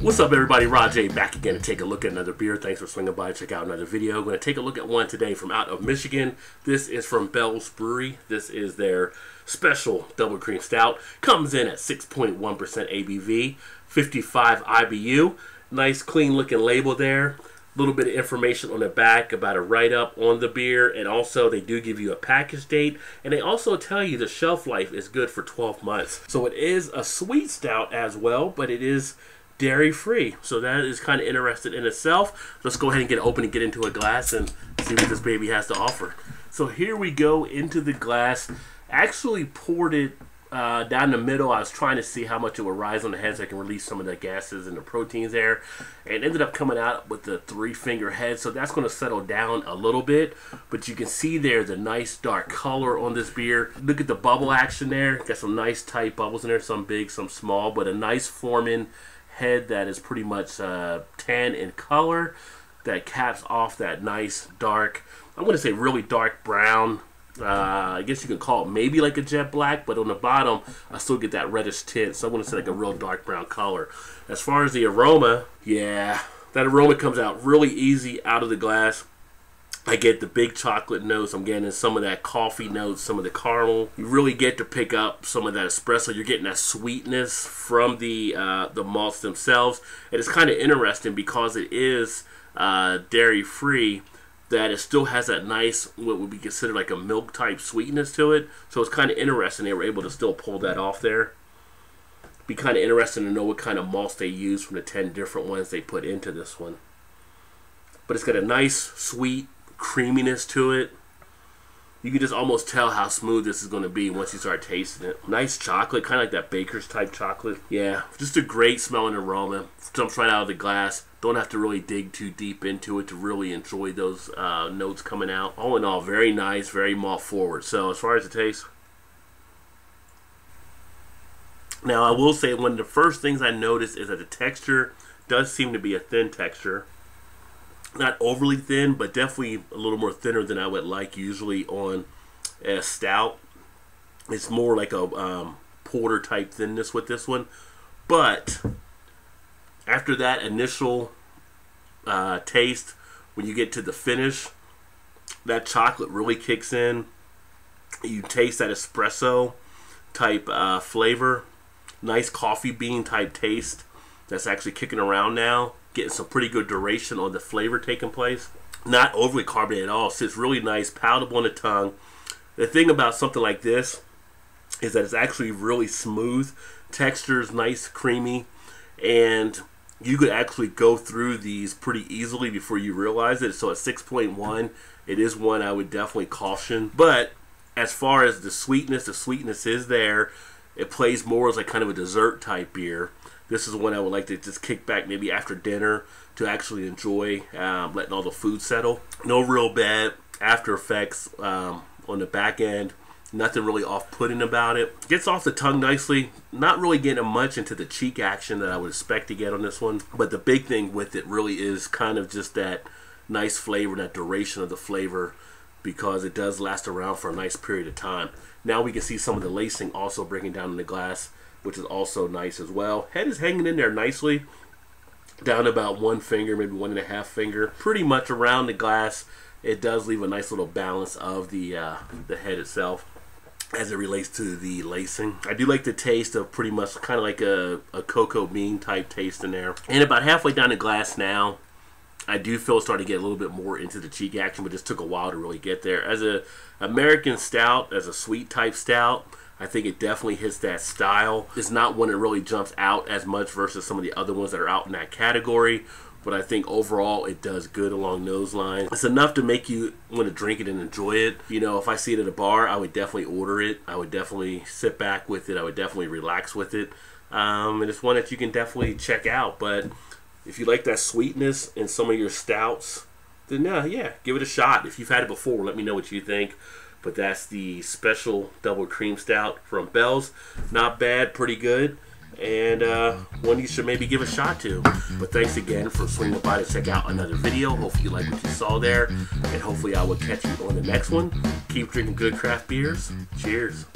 What's up, everybody? Rajay back again to take a look at another beer. Thanks for swinging by. Check out another video. I'm going to take a look at one today from out of Michigan. This is from Bell's Brewery. This is their special double cream stout. Comes in at 6.1% ABV, 55 IBU. Nice clean looking label there. A little bit of information on the back about a write-up on the beer, and also they do give you a package date, and they also tell you the shelf life is good for 12 months. So it is a sweet stout as well, but it is dairy free, so that is kind of interesting in itself. Let's go ahead and get it open and get into a glass and see what this baby has to offer. So here we go into the glass. Actually poured it down the middle. I was trying to see how much it would rise on the head so I can release some of the gases and the proteins there, and ended up coming out with the 3-finger head, so that's going to settle down a little bit. But you can see there the nice dark color on this beer. Look at the bubble action there. Got some nice tight bubbles in there, some big, some small, but a nice forming head that is pretty much tan in color that caps off that nice dark, I'm going to say really dark brown. I guess you can call it maybe like a jet black, but on the bottom I still get that reddish tint, so I'm going to say like a real dark brown color. As far as the aroma, yeah, that aroma comes out really easy out of the glass. I get the big chocolate notes. I'm getting some of that coffee notes, some of the caramel. You really get to pick up some of that espresso. You're getting that sweetness from the malts themselves. And it's kind of interesting because it is dairy free, that it still has that nice, what would be considered like a milk type sweetness to it. So it's kind of interesting they were able to still pull that off there. Be kind of interesting to know what kind of malts they use from the 10 different ones they put into this one. But it's got a nice sweet creaminess to it. You can just almost tell how smooth this is going to be once you start tasting it. Nice chocolate, kind of like that baker's type chocolate. Yeah, just a great smelling aroma. Jumps right out of the glass. Don't have to really dig too deep into it to really enjoy those notes coming out. All in all, very nice, very malt forward. So as far as the taste, now I will say one of the first things I noticed is that the texture does seem to be a thin texture. Not overly thin, but definitely a little more thinner than I would like usually on a stout. It's more like a porter type thinness with this one. But after that initial taste, when you get to the finish, that chocolate really kicks in. You taste that espresso type flavor. Nice coffee bean type taste that's actually kicking around now. Getting some pretty good duration on the flavor taking place. Not overly carbonated at all. Sits really nice, palatable on the tongue. The thing about something like this is that it's actually really smooth. Texture's nice, creamy, and you could actually go through these pretty easily before you realize it. So at 6.1, it is one I would definitely caution. But as far as the sweetness is there. It plays more as like kind of a dessert type beer. This is one I would like to just kick back maybe after dinner to actually enjoy, letting all the food settle. No real bad after effects on the back end. Nothing really off-putting about it. Gets off the tongue nicely. Not really getting much into the cheek action that I would expect to get on this one. But the big thing with it really is kind of just that nice flavor, that duration of the flavor, because it does last around for a nice period of time. Now we can see some of the lacing also breaking down in the glass, which is also nice as well. Head is hanging in there nicely, down about 1 finger, maybe 1.5 finger, pretty much around the glass. It does leave a nice little balance of the head itself as it relates to the lacing. I do like the taste of pretty much kind of like a cocoa bean type taste in there. And about halfway down the glass now, I do feel it's starting to get a little bit more into the cheek action, but just took a while to really get there. As a American stout, as a sweet type stout, I think it definitely hits that style. It's not one that really jumps out as much versus some of the other ones that are out in that category, but I think overall it does good along those lines. It's enough to make you want to drink it and enjoy it. You know, if I see it at a bar, I would definitely order it. I would definitely sit back with it. I would definitely relax with it. And it's one that you can definitely check out. But if you like that sweetness in some of your stouts, then yeah, give it a shot. If you've had it before, let me know what you think. But that's the special double cream stout from Bell's. Not bad, pretty good, and one you should maybe give a shot to. But thanks again for swinging by to check out another video. Hopefully you like what you saw there, and hopefully I will catch you on the next one. Keep drinking good craft beers. Cheers.